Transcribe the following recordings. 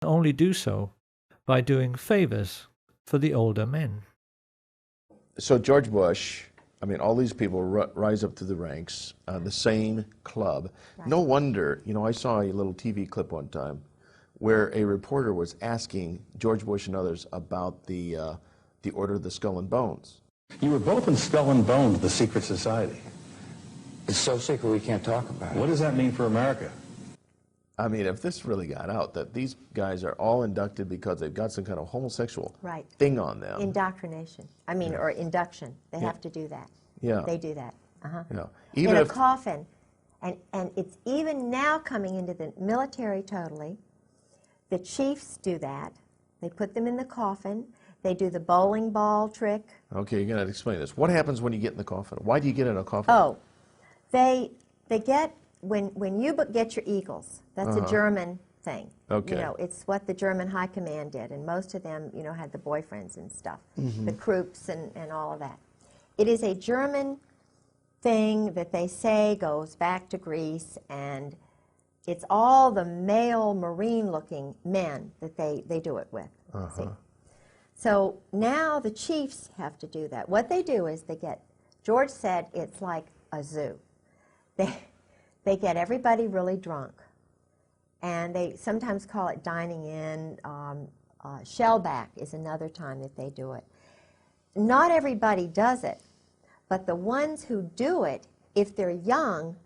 only do so by doing favors for the older men. So George Bush, I mean, all these people rise up to the ranks, the same club. Right. No wonder, you know, I saw a little TV clip one time where a reporter was asking George Bush and others about the Order of the Skull and Bones. You were both in Skull and Bones, the secret society. It's so secret we can't talk about it. What does that mean for America? I mean, if this really got out, that these guys are all inducted because they've got some kind of homosexual thing on them. Indoctrination. I mean, or induction. They have to do that. Yeah. They do that. Yeah. Even in a coffin. And it's even now coming into the military totally. The chiefs do that. They put them in the coffin. They do the bowling ball trick. Okay, you're going to explain this. What happens when you get in the coffin? Why do you get in a coffin? Oh, they get... When you get your eagles, that's a German thing. Okay. You know, it's what the German high command did, and most of them, you know, had the boyfriends and stuff, the Krupps and all of that. It is a German thing that they say goes back to Greece, and it's all the male Marine-looking men that they do it with. See? So now the chiefs have to do that. What they do is George said it's like a zoo. They get everybody really drunk, and they sometimes call it dining in. Shellback is another time that they do it. Not everybody does it, but the ones who do it, if they're young,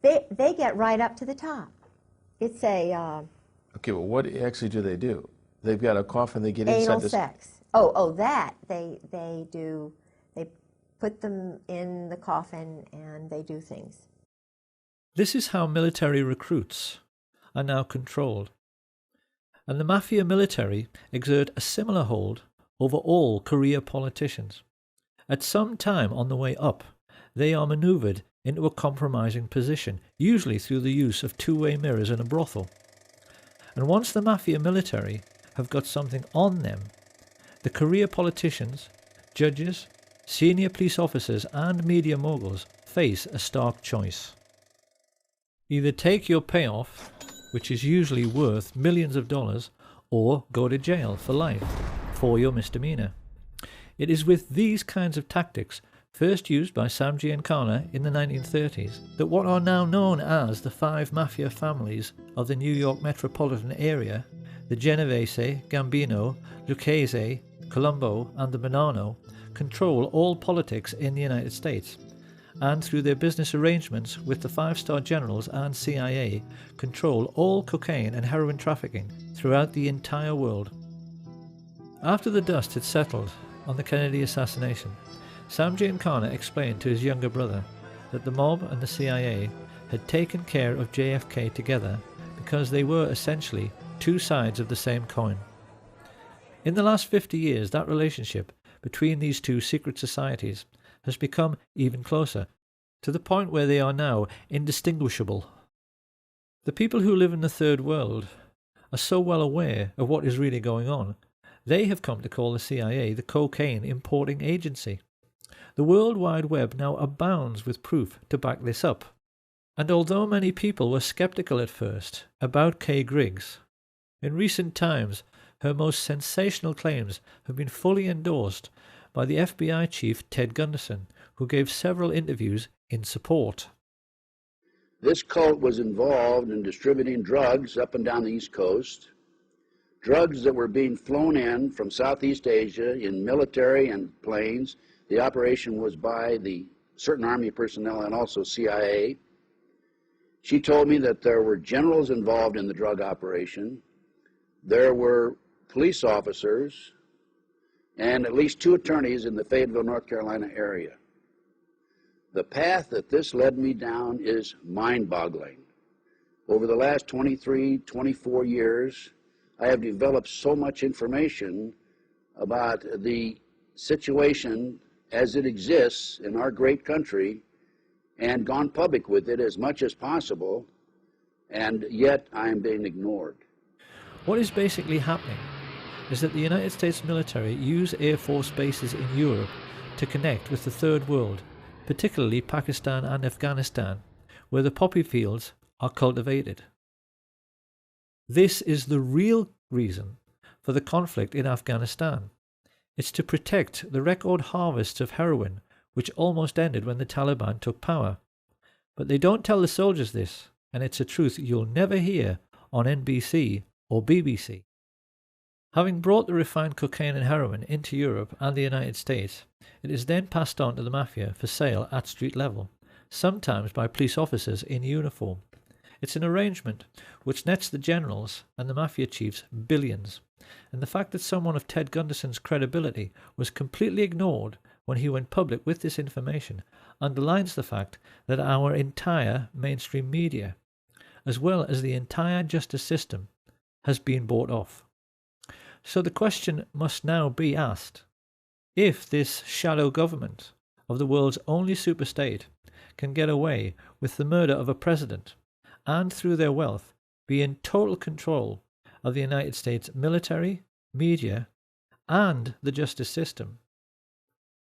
they get right up to the top. It's a... okay, well, what actually do they do? They've got a coffin, they get inside this... Anal sex. Oh, that. They put them in the coffin, and they do things. This is how military recruits are now controlled, and the mafia military exert a similar hold over all career politicians. At some time on the way up, they are manoeuvred into a compromising position, usually through the use of two-way mirrors in a brothel. And once the mafia military have got something on them, the career politicians, judges, senior police officers and media moguls face a stark choice. Either take your payoff, which is usually worth millions of dollars, or go to jail for life for your misdemeanor. It is with these kinds of tactics, first used by Sam Giancana in the 1930s, that what are now known as the 5 mafia families of the New York metropolitan area, the Genovese, Gambino, Lucchese, Colombo and the Bonanno, control all politics in the United States, and through their business arrangements with the 5-star generals and CIA, control all cocaine and heroin trafficking throughout the entire world. After the dust had settled on the Kennedy assassination, Sam Giancana explained to his younger brother that the mob and the CIA had taken care of JFK together because they were essentially two sides of the same coin. In the last 50 years, that relationship between these two secret societies has become even closer, to the point where they are now indistinguishable. The people who live in the third world are so well aware of what is really going on, they have come to call the CIA the cocaine importing agency. The World Wide Web now abounds with proof to back this up. And although many people were skeptical at first about Kay Griggs, in recent times her most sensational claims have been fully endorsed by the FBI chief Ted Gunderson, who gave several interviews in support. This cult was involved in distributing drugs up and down the East Coast, drugs that were being flown in from Southeast Asia in military and planes. The operation was by the certain Army personnel and also CIA. She told me that there were generals involved in the drug operation. There were police officers and at least 2 attorneys in the Fayetteville, North Carolina area. The path that this led me down is mind-boggling. Over the last 23, 24 years, I have developed so much information about the situation as it exists in our great country and gone public with it as much as possible, and yet I am being ignored. What is basically happening is that the United States military use Air Force bases in Europe to connect with the Third World, particularly Pakistan and Afghanistan, where the poppy fields are cultivated. This is the real reason for the conflict in Afghanistan. It's to protect the record harvests of heroin which almost ended when the Taliban took power. But they don't tell the soldiers this, and it's a truth you'll never hear on NBC or BBC. Having brought the refined cocaine and heroin into Europe and the United States, it is then passed on to the mafia for sale at street level, sometimes by police officers in uniform. It's an arrangement which nets the generals and the mafia chiefs billions, and the fact that someone of Ted Gunderson's credibility was completely ignored when he went public with this information underlines the fact that our entire mainstream media, as well as the entire justice system, has been bought off. So the question must now be asked: if this shadow government of the world's only superstate can get away with the murder of a president and through their wealth be in total control of the United States military, media, and the justice system,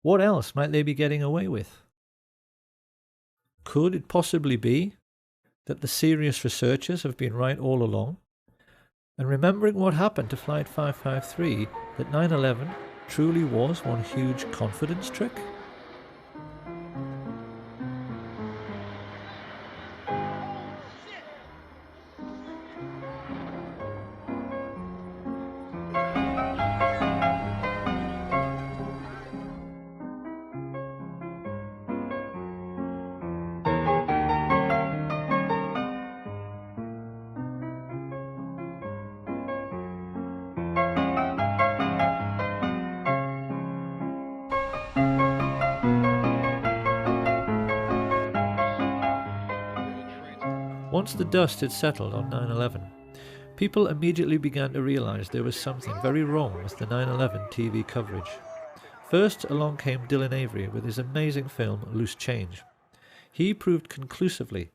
what else might they be getting away with? Could it possibly be that the serious researchers have been right all along? And remembering what happened to Flight 553, that 9/11 truly was one huge confidence trick? Once the dust had settled on 9/11, people immediately began to realise there was something very wrong with the 9/11 TV coverage. First along came Dylan Avery with his amazing film Loose Change. He proved conclusively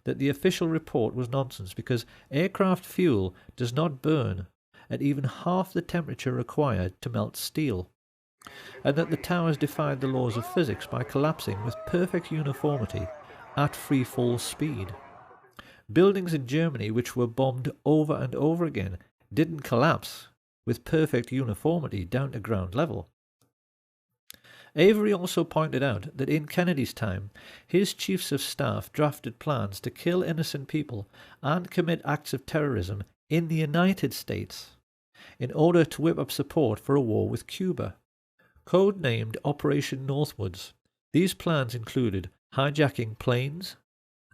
that the official report was nonsense because aircraft fuel does not burn at even half the temperature required to melt steel, and that the towers defied the laws of physics by collapsing with perfect uniformity at free fall speed. Buildings in Germany which were bombed over and over again didn't collapse with perfect uniformity down to ground level. Avery also pointed out that in Kennedy's time, his chiefs of staff drafted plans to kill innocent people and commit acts of terrorism in the United States in order to whip up support for a war with Cuba. Codenamed Operation Northwoods, these plans included hijacking planes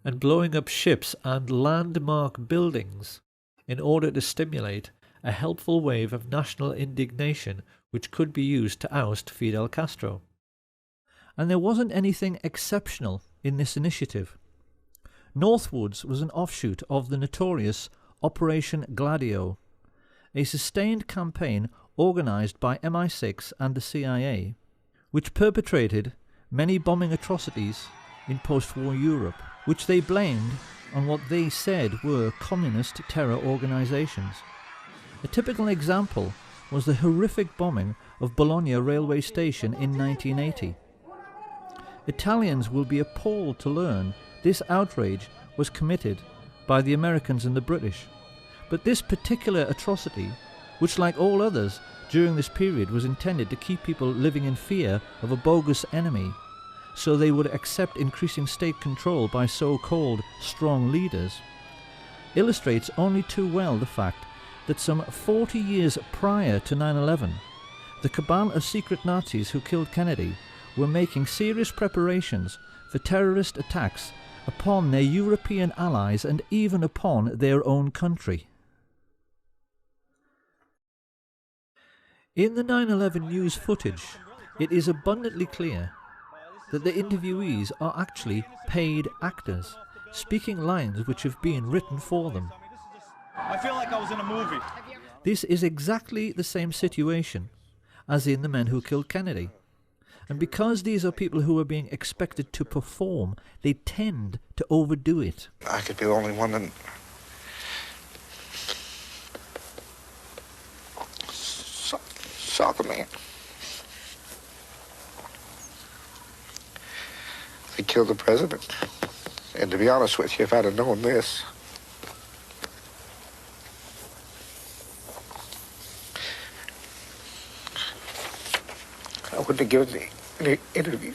and blowing up ships and landmark buildings in order to stimulate a helpful wave of national indignation which could be used to oust Fidel Castro. And there wasn't anything exceptional in this initiative. Northwoods was an offshoot of the notorious Operation Gladio, a sustained campaign organised by MI6 and the CIA, which perpetrated many bombing atrocities in post-war Europe, which they blamed on what they said were communist terror organisations. A typical example was the horrific bombing of Bologna railway station in 1980. Italians will be appalled to learn this outrage was committed by the Americans and the British. But this particular atrocity, which like all others during this period was intended to keep people living in fear of a bogus enemy, so they would accept increasing state control by so-called strong leaders, illustrates only too well the fact that some 40 years prior to 9/11, the cabal of secret Nazis who killed Kennedy were making serious preparations for terrorist attacks upon their European allies and even upon their own country. In the 9/11 news footage, it is abundantly clear that the interviewees are actually paid actors, speaking lines which have been written for them. I feel like I was in a movie. This is exactly the same situation as in The Men Who Killed Kennedy. And because these are people who are being expected to perform, they tend to overdo it. I could be the only one that saw the man. They killed the president. And to be honest with you, if I'd have known this, wouldn't have given any interview.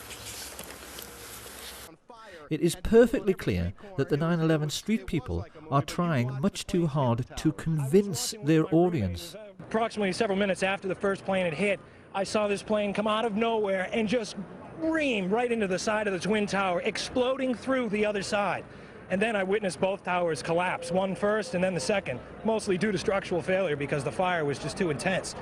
It is perfectly clear that the 9/11 street people are trying much too hard to convince their audience. Approximately several minutes after the first plane had hit, I saw this plane come out of nowhere and just ream right into the side of the Twin Tower, exploding through the other side. And then I witnessed both towers collapse, one first and then the second, mostly due to structural failure because the fire was just too intense.